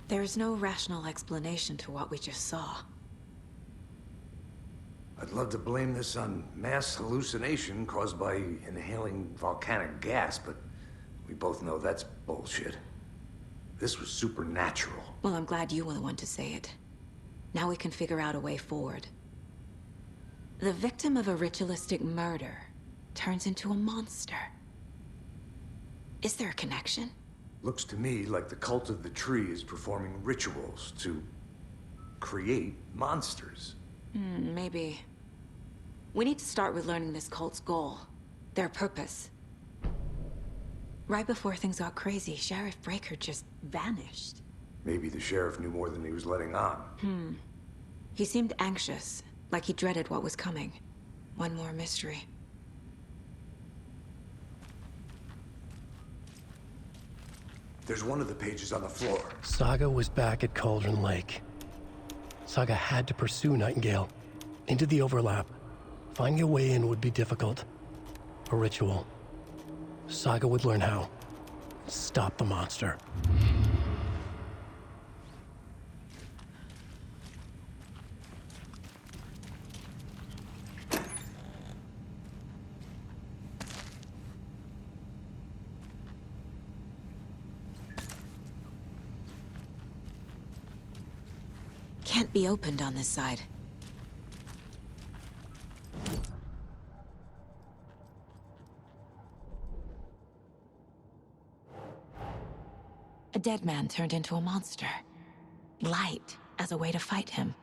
There's no rational explanation to what we just saw. I'd love to blame this on mass hallucination caused by inhaling volcanic gas, but we both know that's bullshit. This was supernatural. Well, I'm glad you were the one to say it. Now we can figure out a way forward. The victim of a ritualistic murder turns into a monster. Is there a connection? Looks to me like the cult of the tree is performing rituals to create monsters. Maybe. We need to start with learning this cult's goal. Their purpose. Right before things got crazy, Sheriff Breaker just vanished. Maybe the sheriff knew more than he was letting on. He seemed anxious, like he dreaded what was coming. One more mystery. There's one of the pages on the floor. Saga was back at Cauldron Lake. Saga had to pursue Nightingale. Into the overlap. Finding a way in would be difficult. A ritual. Saga would learn how. Stop the monster. Can't be opened on this side. A dead man turned into a monster. Light as a way to fight him.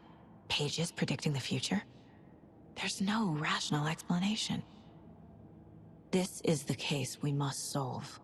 Pages predicting the future. There's no rational explanation. This is the case we must solve.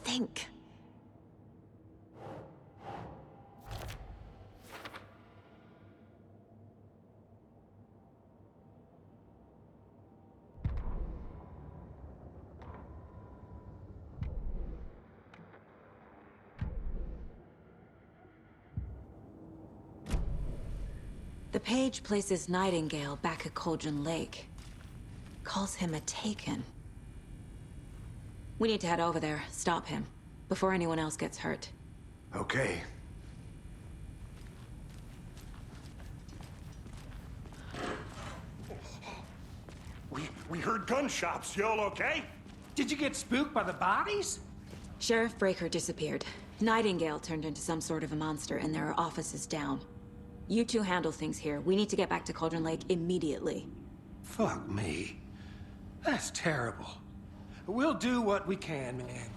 Think. The page places Nightingale back at Cauldron Lake. Calls him a Taken. We need to head over there, stop him, before anyone else gets hurt. Okay. We heard gunshots. Y'all okay? Did you get spooked by the bodies? Sheriff Breaker disappeared. Nightingale turned into some sort of a monster, and there are offices down. You two handle things here. We need to get back to Cauldron Lake immediately. Fuck me. That's terrible. We'll do what we can, man.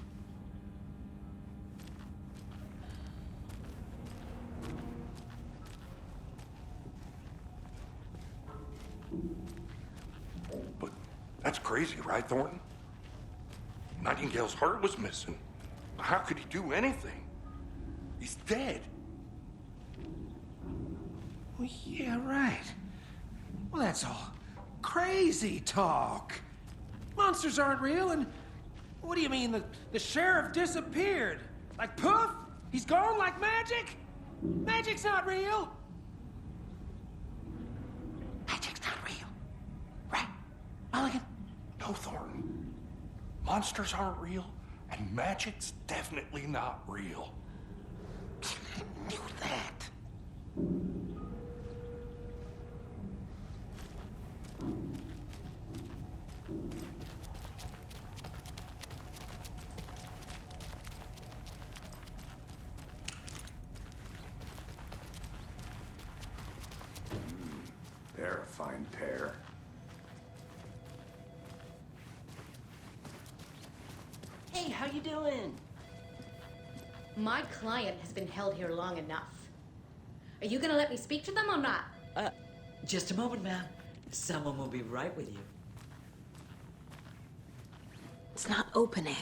But that's crazy, right, Thornton? Nightingale's heart was missing. How could he do anything? He's dead. Well, yeah, right. Well, that's all crazy talk. Monsters aren't real, and what do you mean the sheriff disappeared? Like poof? He's gone like magic? Magic's not real. Magic's not real. Right, Mulligan? No, Thornton. Monsters aren't real, and magic's definitely not real. I knew that. They're a fine pair. Hey, how you doing? My client has been held here long enough. Are you gonna let me speak to them or not? Just a moment, ma'am. Someone will be right with you. It's not opening.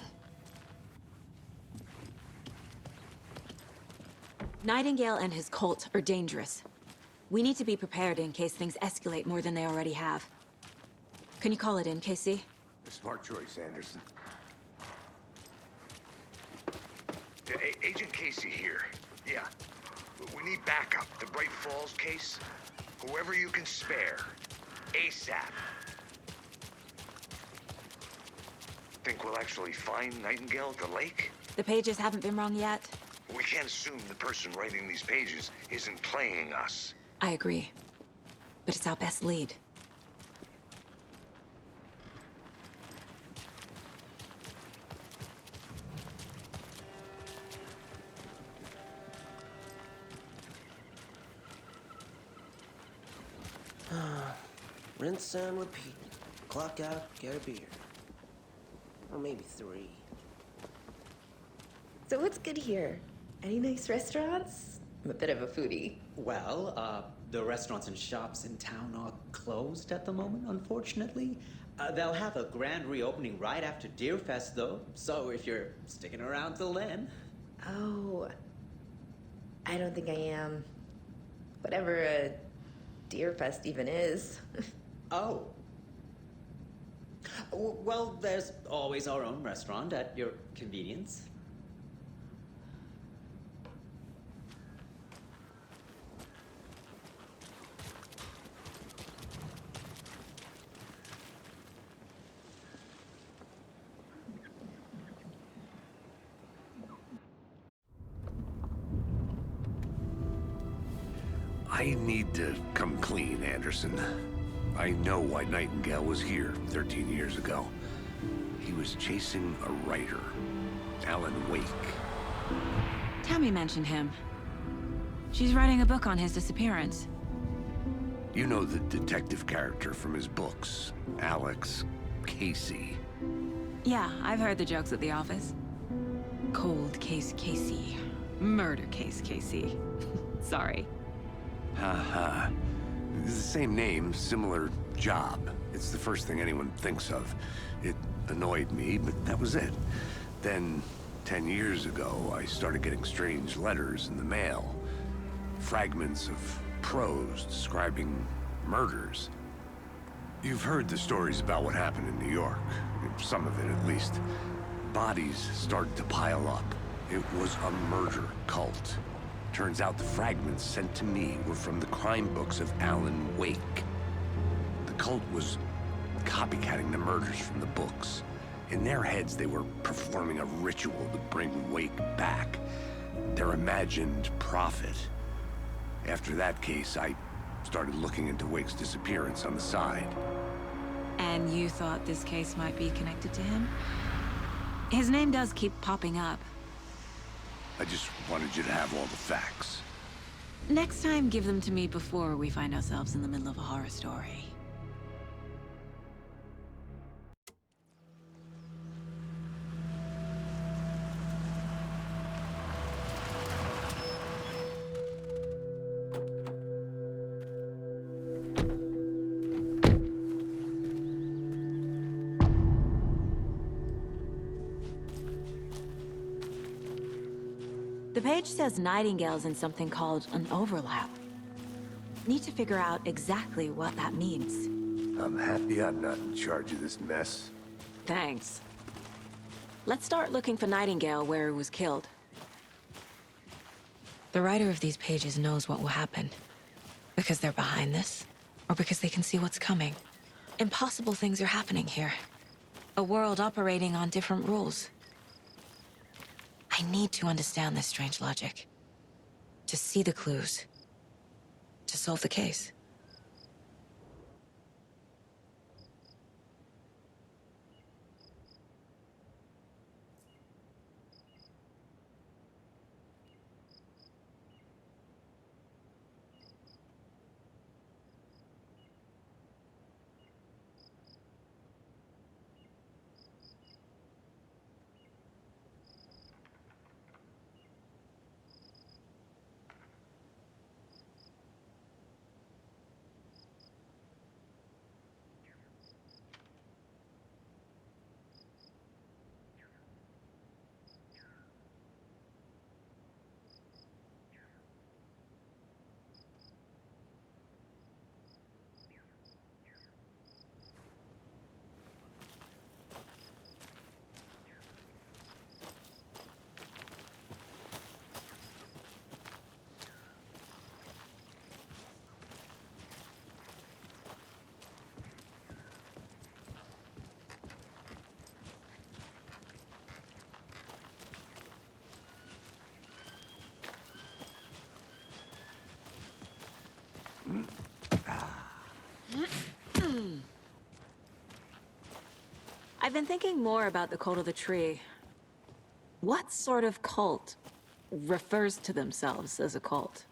Nightingale and his cult are dangerous. We need to be prepared in case things escalate more than they already have. Can you call it in, Casey? Smart choice, Anderson. Agent Casey here. Yeah. We need backup. The Bright Falls case. Whoever you can spare. ASAP. Think we'll actually find Nightingale at the lake? The pages haven't been wrong yet. We can't assume the person writing these pages isn't playing us. I agree. But it's our best lead. Rinse and repeat. Clock out, get a beer. Or maybe 3. So what's good here? Any nice restaurants? I'm a bit of a foodie. Well, the restaurants and shops in town are closed at the moment, unfortunately. They'll have a grand reopening right after Deerfest, though. So if you're sticking around till then. Oh, I don't think I am. Whatever a Deerfest even is. Oh. Well, there's always our own restaurant at your convenience. I need to come clean, Anderson. I know why Nightingale was here 13 years ago. He was chasing a writer, Alan Wake. Tammy mentioned him. She's writing a book on his disappearance. You know the detective character from his books, Alex Casey. Yeah, I've heard the jokes at the office. Cold case Casey. Murder case Casey. Sorry. Haha. It's the same name, similar job. It's the first thing anyone thinks of. It annoyed me, but that was it. Then, 10 years ago, I started getting strange letters in the mail. Fragments of prose describing murders. You've heard the stories about what happened in New York. Some of it, at least. Bodies started to pile up. It was a murder cult. Turns out the fragments sent to me were from the crime books of Alan Wake. The cult was copycatting the murders from the books. In their heads, they were performing a ritual to bring Wake back. Their imagined prophet. After that case, I started looking into Wake's disappearance on the side. And you thought this case might be connected to him? His name does keep popping up. I just wanted you to have all the facts. Next time, give them to me before we find ourselves in the middle of a horror story. The page says Nightingale's in something called an overlap. Need to figure out exactly what that means. I'm happy I'm not in charge of this mess. Thanks. Let's start looking for Nightingale where he was killed. The writer of these pages knows what will happen. Because they're behind this, or because they can see what's coming. Impossible things are happening here. A world operating on different rules. I need to understand this strange logic. To see the clues. To solve the case. I've been thinking more about the cult of the tree. What sort of cult refers to themselves as a cult?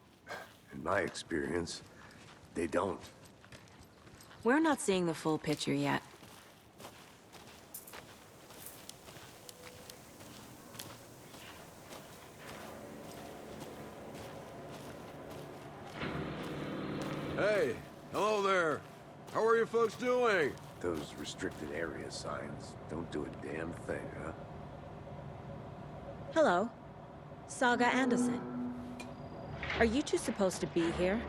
In my experience, they don't. We're not seeing the full picture yet. Hey, hello there. How are you folks doing? Those restricted area signs don't do a damn thing, huh? Hello. Saga Anderson. Are you two supposed to be here?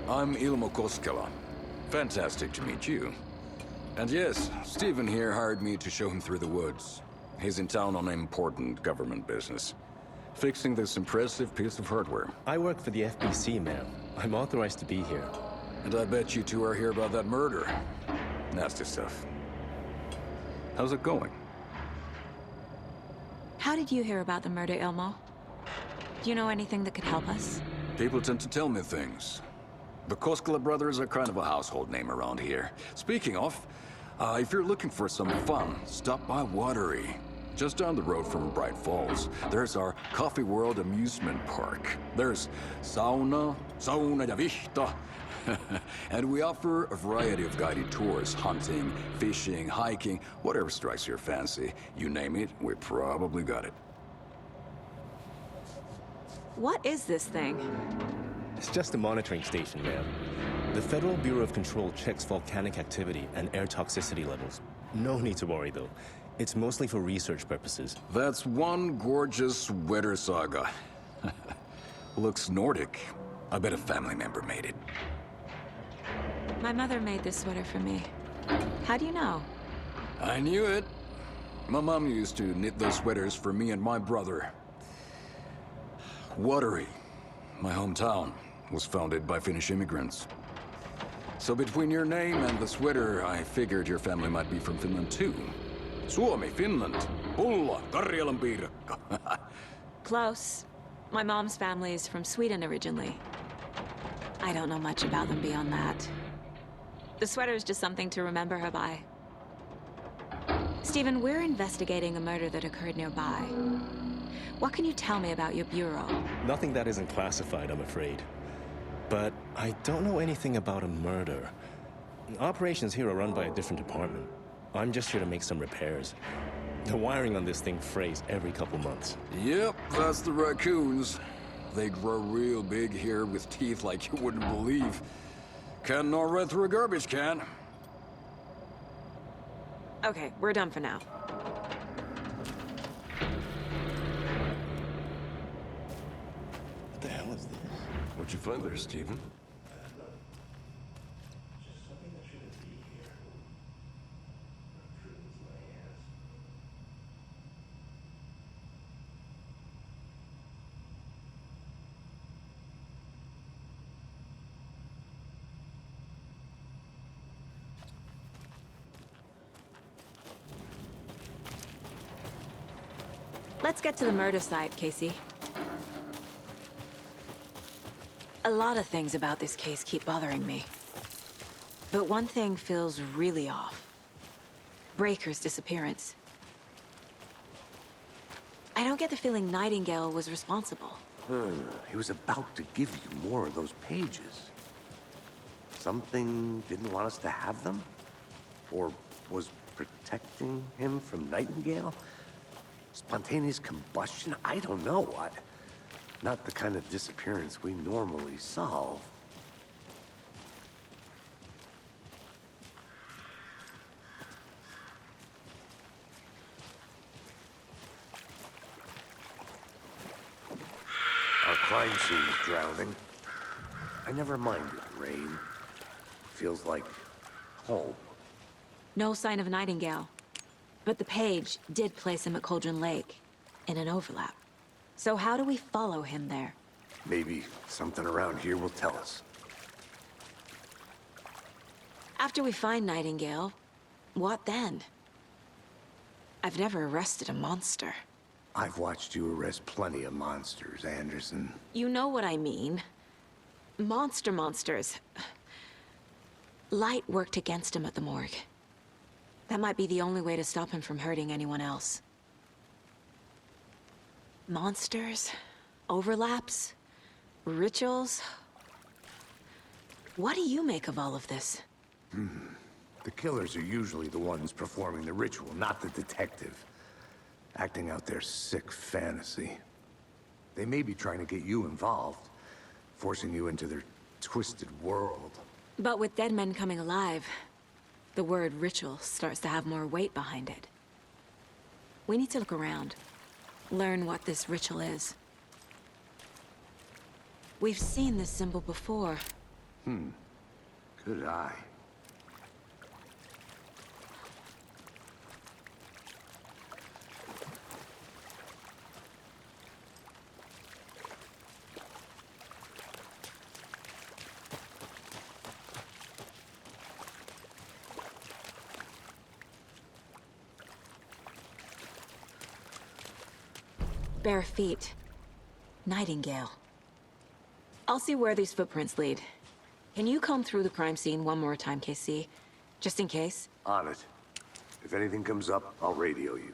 I'm Ilmo Koskela. Fantastic to meet you. And yes, Stephen here hired me to show him through the woods. He's in town on important government business. Fixing this impressive piece of hardware. I work for the FBC, ma'am. I'm authorized to be here. And I bet you two are here about that murder. Nasty stuff. How's it going? How did you hear about the murder, Ilmo? Do you know anything that could help us? People tend to tell me things. The Koskela brothers are kind of a household name around here. Speaking of, if you're looking for some fun, stop by Watery. Just down the road from Bright Falls, there's our Coffee World amusement park. There's sauna ja vihta. And we offer a variety of guided tours, hunting, fishing, hiking, whatever strikes your fancy. You name it, we probably got it. What is this thing? It's just a monitoring station, ma'am. The Federal Bureau of Control checks volcanic activity and air toxicity levels. No need to worry, though. It's mostly for research purposes. That's one gorgeous sweater, Saga. Looks Nordic. I bet a family member made it. My mother made this sweater for me. How do you know? I knew it. My mom used to knit those sweaters for me and my brother. Watery, my hometown, was founded by Finnish immigrants. So between your name and the sweater, I figured your family might be from Finland too. Suomi, Finland, Pulla, Karjalan piirakka. Close. My mom's family is from Sweden originally. I don't know much about them beyond that. The sweater is just something to remember her by. Stephen, we're investigating a murder that occurred nearby. What can you tell me about your bureau? Nothing that isn't classified, I'm afraid. But I don't know anything about a murder. Operations here are run by a different department. I'm just here to make some repairs. The wiring on this thing frays every couple months. Yep, that's the raccoons. They grow real big here with teeth like you wouldn't believe. Can't gnaw right through a garbage can. Okay, we're done for now. What the hell is this? What'd you find there, Stephen? Let's get to the murder site, Casey. A lot of things about this case keep bothering me. But one thing feels really off. Breaker's disappearance. I don't get the feeling Nightingale was responsible. He was about to give you more of those pages. Something didn't want us to have them? Or was protecting him from Nightingale? Spontaneous combustion? I don't know. Not the kind of disappearance we normally solve. Our crime scene is drowning. I never minded rain. Feels like home. No sign of Nightingale. But the page did place him at Cauldron Lake, in an overlap. So how do we follow him there? Maybe something around here will tell us. After we find Nightingale, what then? I've never arrested a monster. I've watched you arrest plenty of monsters, Anderson. You know what I mean. Monsters. Light worked against him at the morgue. That might be the only way to stop him from hurting anyone else. Monsters? Overlaps? Rituals? What do you make of all of this? The killers are usually the ones performing the ritual, not the detective. Acting out their sick fantasy. They may be trying to get you involved, forcing you into their twisted world. But with dead men coming alive, the word ritual starts to have more weight behind it. We need to look around, learn what this ritual is. We've seen this symbol before. Good eye. Bare feet. Nightingale. I'll see where these footprints lead. Can you comb through the crime scene one more time, KC? Just in case? On it. If anything comes up, I'll radio you.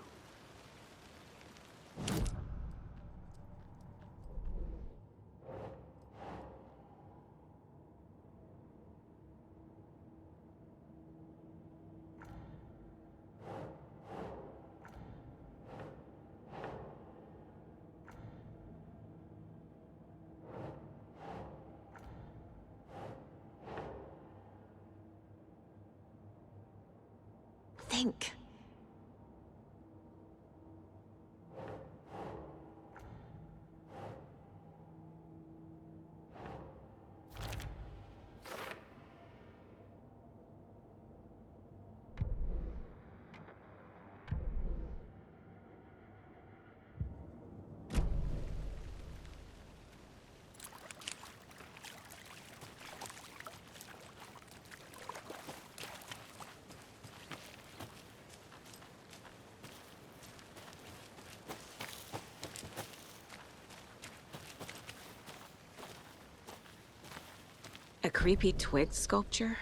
Think. A creepy twig sculpture?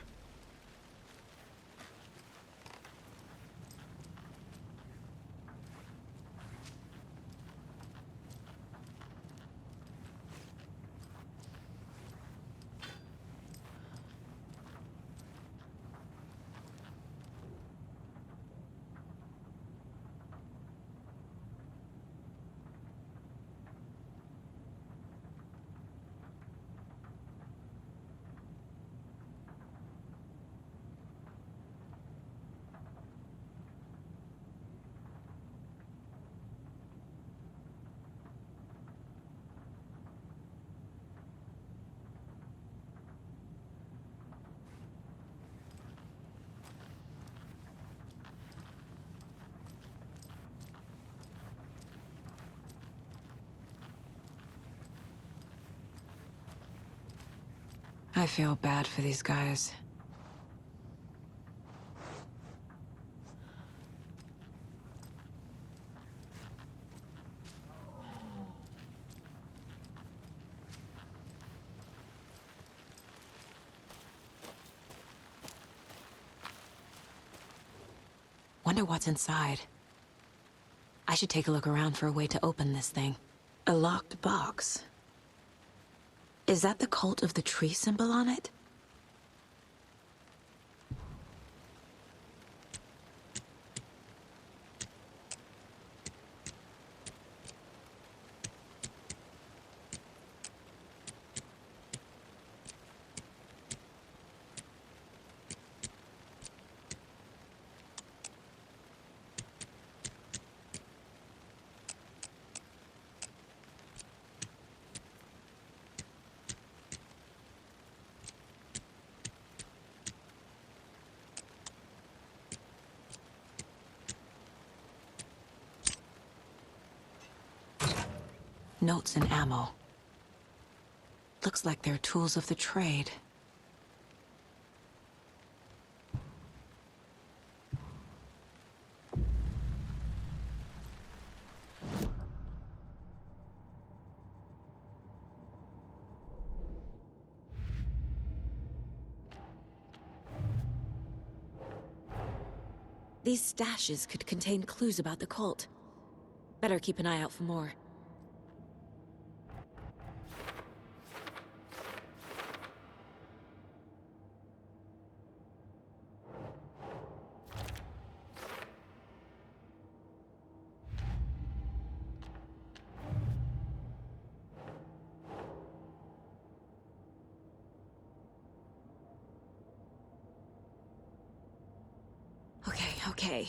I feel bad for these guys. Wonder what's inside. I should take a look around for a way to open this thing. A locked box. Is that the cult of the tree symbol on it? Notes and ammo. Looks like they're tools of the trade. These stashes could contain clues about the cult. Better keep an eye out for more. Okay.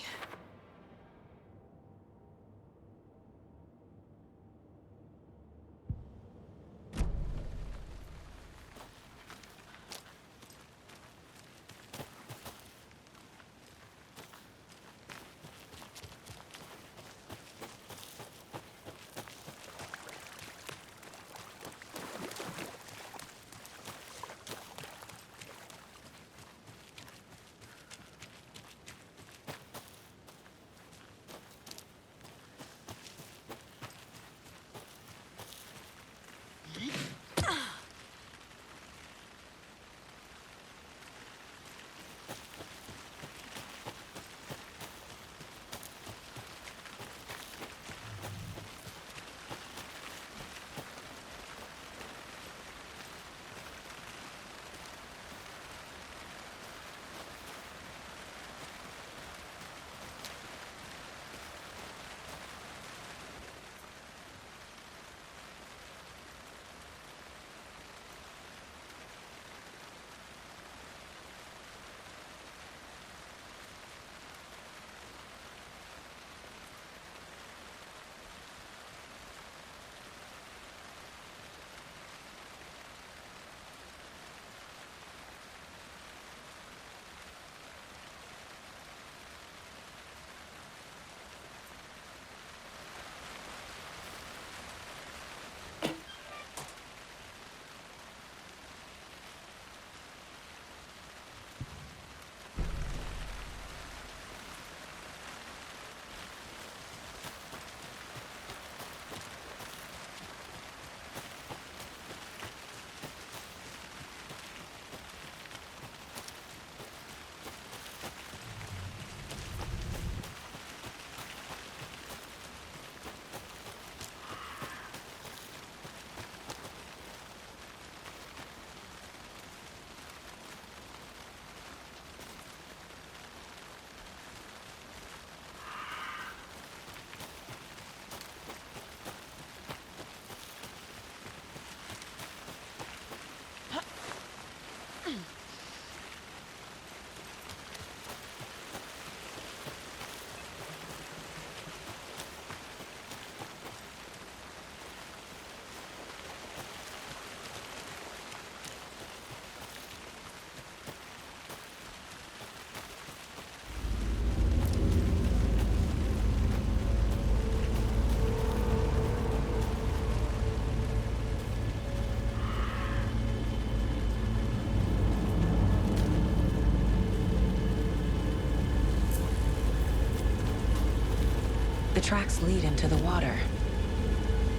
The tracks lead into the water.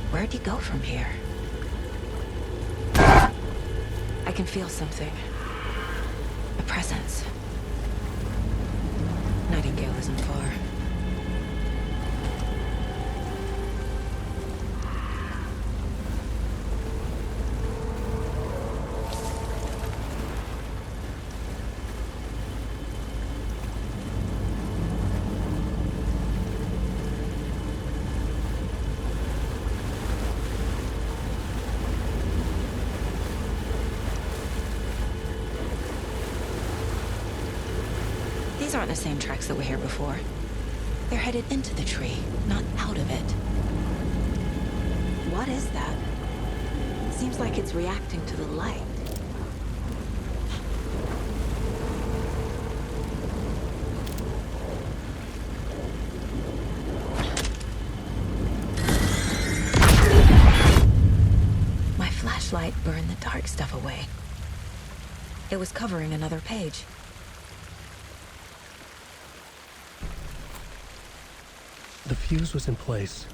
Where'd he go from here? I can feel something. A presence. Nightingale isn't far. These aren't the same tracks that were here before. They're headed into the tree, not out of it. What is that? Seems like it's reacting to the light. My flashlight burned the dark stuff away. It was covering another page. The fuse was in place.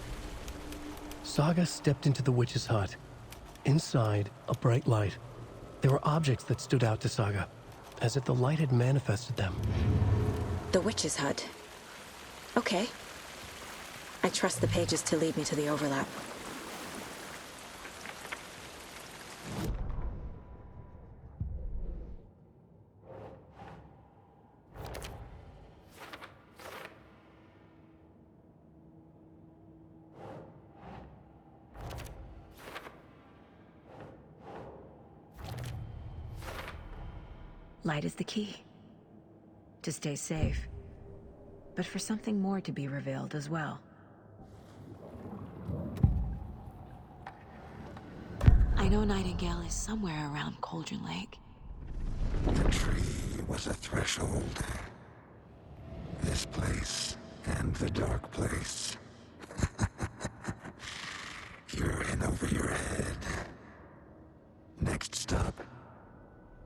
Saga stepped into the witch's hut. Inside, a bright light. There were objects that stood out to Saga, as if the light had manifested them. The witch's hut. Okay. I trust the pages to lead me to the overlap. Light is the key. To stay safe. But for something more to be revealed as well. I know Nightingale is somewhere around Cauldron Lake. The tree was a threshold. This place and the dark place. You're in over your head. Next stop,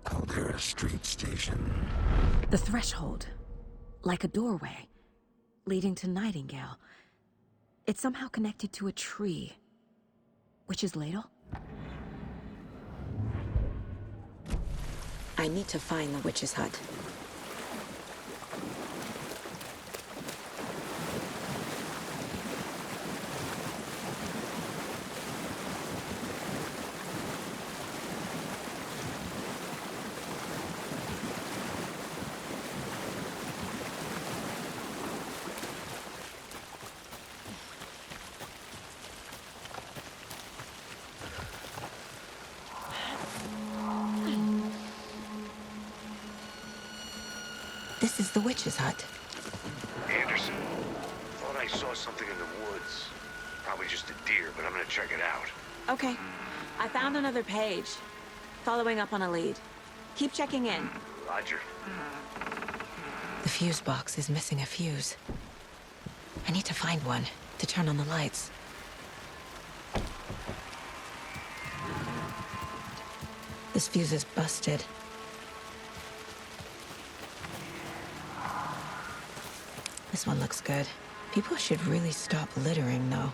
Caldera Street Station. The threshold. Like a doorway. Leading to Nightingale. It's somehow connected to a tree. Witch's Ladle? I need to find the witch's hut. This is the witch's hut. Anderson, thought I saw something in the woods. Probably just a deer, but I'm gonna check it out. Okay. I found another page. Following up on a lead. Keep checking in. Roger. The fuse box is missing a fuse. I need to find one to turn on the lights. This fuse is busted. This one looks good. People should really stop littering, though.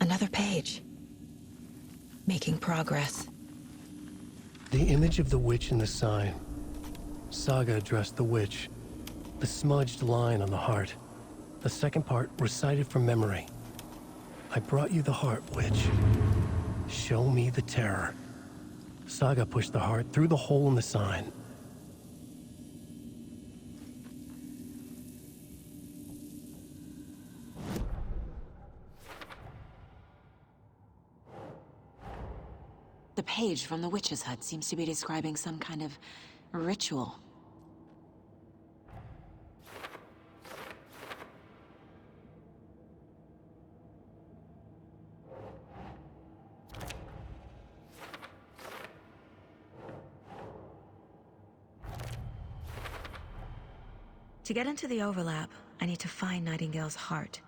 Another page. Making progress. The image of the witch in the sign. Saga addressed the witch. The smudged line on the heart. The second part recited from memory. I brought you the heart, witch. Show me the terror. Saga pushed the heart through the hole in the sign. The page from the witch's hut seems to be describing some kind of ritual. To get into the overlap, I need to find Nightingale's heart.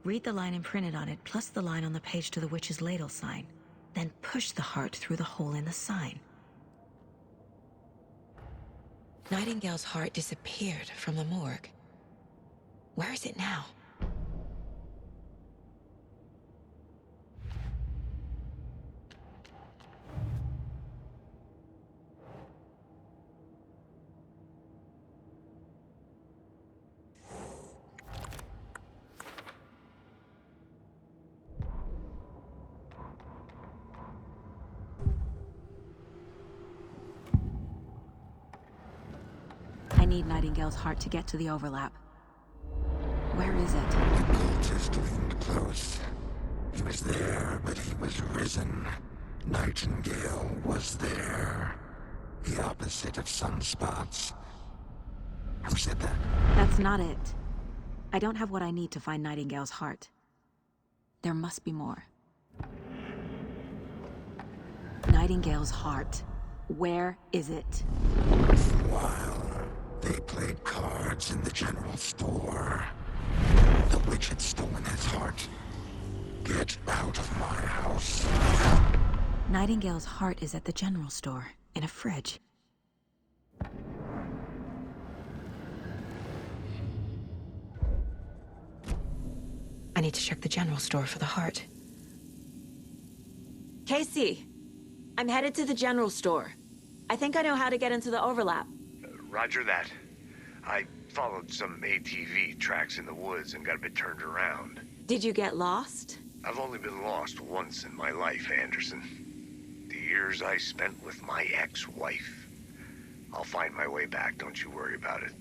Read the line imprinted on it, plus the line on the page to the witch's ladle sign. Then push the heart through the hole in the sign. Nightingale's heart disappeared from the morgue. Where is it now? I need Nightingale's heart to get to the overlap. Where is it? The cultist leaned close. He was there, but he was risen. Nightingale was there. The opposite of sunspots. Who said that? That's not it. I don't have what I need to find Nightingale's heart. There must be more. Nightingale's heart. Where is it? While they played cards in the general store, the witch had stolen his heart. Get out of my house. Nightingale's heart is at the general store, in a fridge. I need to check the general store for the heart. Casey, I'm headed to the general store. I think I know how to get into the overlap. Roger that. I followed some ATV tracks in the woods and got a bit turned around. Did you get lost? I've only been lost once in my life, Anderson. The years I spent with my ex-wife. I'll find my way back, don't you worry about it.